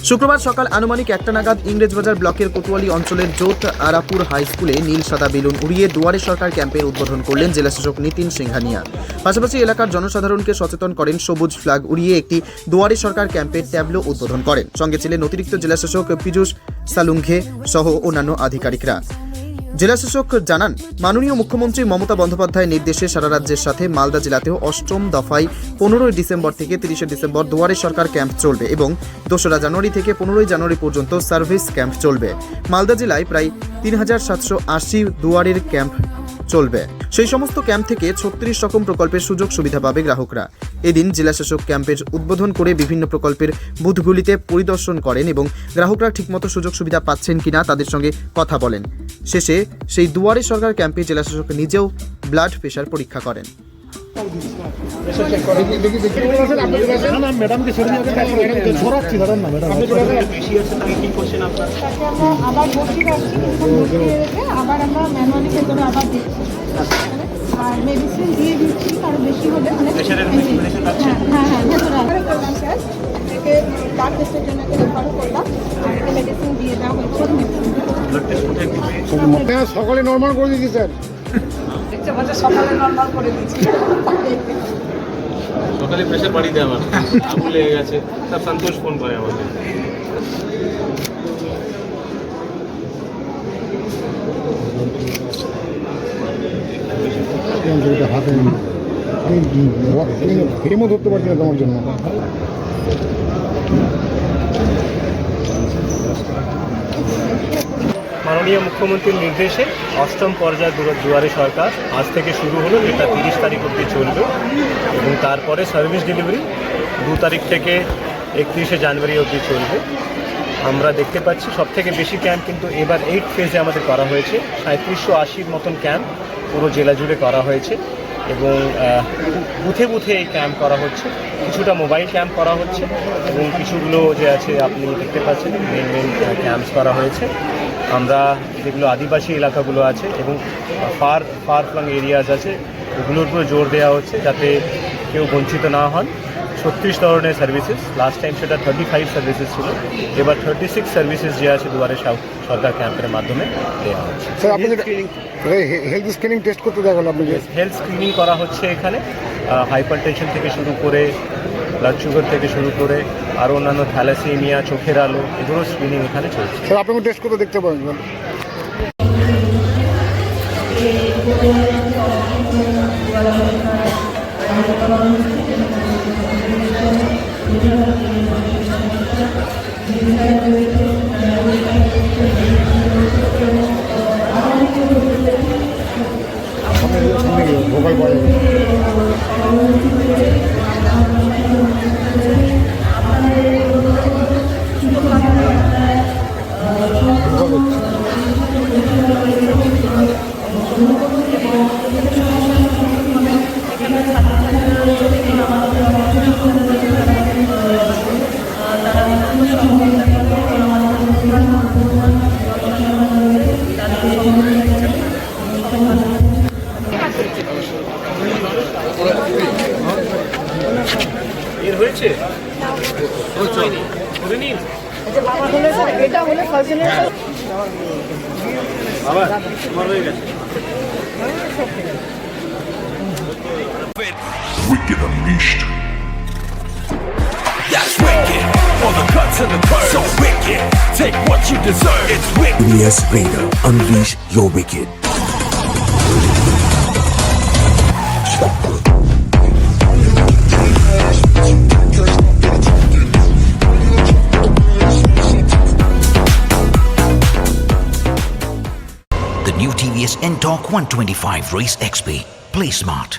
শুক্রবার সকাল আনুমানিক 1টা নাগাদ ইংরেজবাজার ব্লকের কোতোয়ালি অঞ্চলের জোট আরাপুর হাই স্কুলে নীল সাদা বেলুন উড়িয়ে দুয়ারে সরকার ক্যাম্পের উদ্বোধন করলেন জেলাশাসক নিতিন সিংহানিয়া। পাশাপাশি এলাকার জনসাধারণকে সচেতন করেন, সবুজ ফ্ল্যাগ উড়িয়ে একটি দুয়ারে সরকার ক্যাম্পের ট্যাবলো উদ্বোধন করেন। সঙ্গে ছিলেন অতিরিক্ত জেলাশাসক পীযূষ সালুঙ্ঘে সহ অন্যান্য আধিকারিকরা। জেলাশাসক জানান, মাননীয় মুখ্যমন্ত্রী মমতা বন্দ্যোপাধ্যায়ের নির্দেশে সারা রাজ্যের সাথে মালদা জেলাতেও 8ম দফায় 15 ডিসেম্বর থেকে 30 ডিসেম্বর দুয়ারে সরকার ক্যাম্প চলবে এবং 2রা জানুয়ারি থেকে 15 জানুয়ারি পর্যন্ত সার্ভিস ক্যাম্প চলবে। মালদা জেলায় প্রায় 3780 দুয়ারের ক্যাম্প চলবে। সেই সমস্ত ক্যাম্প থেকে 36 রকম প্রকল্পের সুযোগ সুবিধা পাবে গ্রাহকরা। এদিন জেলাশাসক ক্যাম্পের উদ্বোধন করে বিভিন্ন প্রকল্পের বুথগুলিতে পরিদর্শন করেন এবং গ্রাহকরা ঠিকমতো সুযোগ সুবিধা পাচ্ছেন কিনা তাদের সঙ্গে কথা বলেন। শেষে সেই দুয়ারে সরকার ক্যাম্পে জেলাশাসক নিজেও ব্লাড প্রেশার পরীক্ষা করেন। আর মেডিসিন দিয়ে দিচ্ছি, কারো বেশি হলে থেকে ব্লাড টেস্টের জন্য রেফারও করলাম আর মেডিসিন দিয়ে দেওয়া হচ্ছে। সকালে নর্মাল করে দিচ্ছি স্যার, সকালে নর্মাল করে দিচ্ছি। সকালে প্রেশার বাড়িয়ে দেয়, আমার আগুন লেগে গেছে। তার সন্তোষ ফোন করে আমাকে। হাতে ফ্রেমও ধরতে পারছি না তোমার জন্য। মাননীয় মুখ্যমন্ত্রীর নির্দেশে 8ম পর্যায় দুয়ারে সরকার আজ থেকে শুরু হলো, যেটা 30 তারিখ অবধি চলবে এবং তারপরে সার্ভিস ডেলিভারি 2 তারিখ থেকে 31শে জানুয়ারি অবধি চলবে। আমরা দেখতে পাচ্ছি সবথেকে বেশি ক্যাম্প কিন্তু এবার 8 ফেজে আমাদের করা হয়েছে। 3780 মতন ক্যাম্প পুরো জেলা জুড়ে করা হয়েছে এবং বুথে বুথে এই ক্যাম্প করা হচ্ছে। কিছুটা মোবাইল ক্যাম্প করা হচ্ছে এবং কিছুগুলো যে আছে আপনি দেখতে পাচ্ছেন মেন ক্যাম্পস করা হয়েছে। আমরা যেগুলো আদিবাসী এলাকাগুলো আছে এবং ফার ফ্লাং এরিয়াজ আছে, ওগুলোর উপরে জোর দেওয়া হচ্ছে যাতে কেউ বঞ্চিত না হন। 36 ধরনের সার্ভিসেস, লাস্ট টাইম সেটা 35 সার্ভিসেস ছিল, এবার 36 সার্ভিসেস যে আছে দুয়ারে সরকার ক্যাম্পের মাধ্যমে দেওয়া হচ্ছে। স্যার আপনি হেলথ স্ক্রিনিং টেস্ট করতে দেখা গেল, আপনাকে হেলথ স্ক্রিনিং করা হচ্ছে এখানে, হাইপার টেনশন থেকে শুরু করে ব্লাড সুগার থেকে শুরু করে আরও অন্যান্য থ্যালাসেমিয়া, চোখের আলো, এগুলো স্ক্রিনিং এখানে চলছে। স্যার আপনাকে টেস্ট করতে দেখতে পাবেন। ভোকাল পাওয়া যাবে। এর হয়েছে এটা হলে আবার তোমার হয়ে গেছে। Wicked Unleashed. That's wicked. For the cuts and the curves. So wicked. Take what you deserve. It's wicked. TVS Raider. Unleash your wicked. The new TVS N-Torque 125 Race XP. Play smart.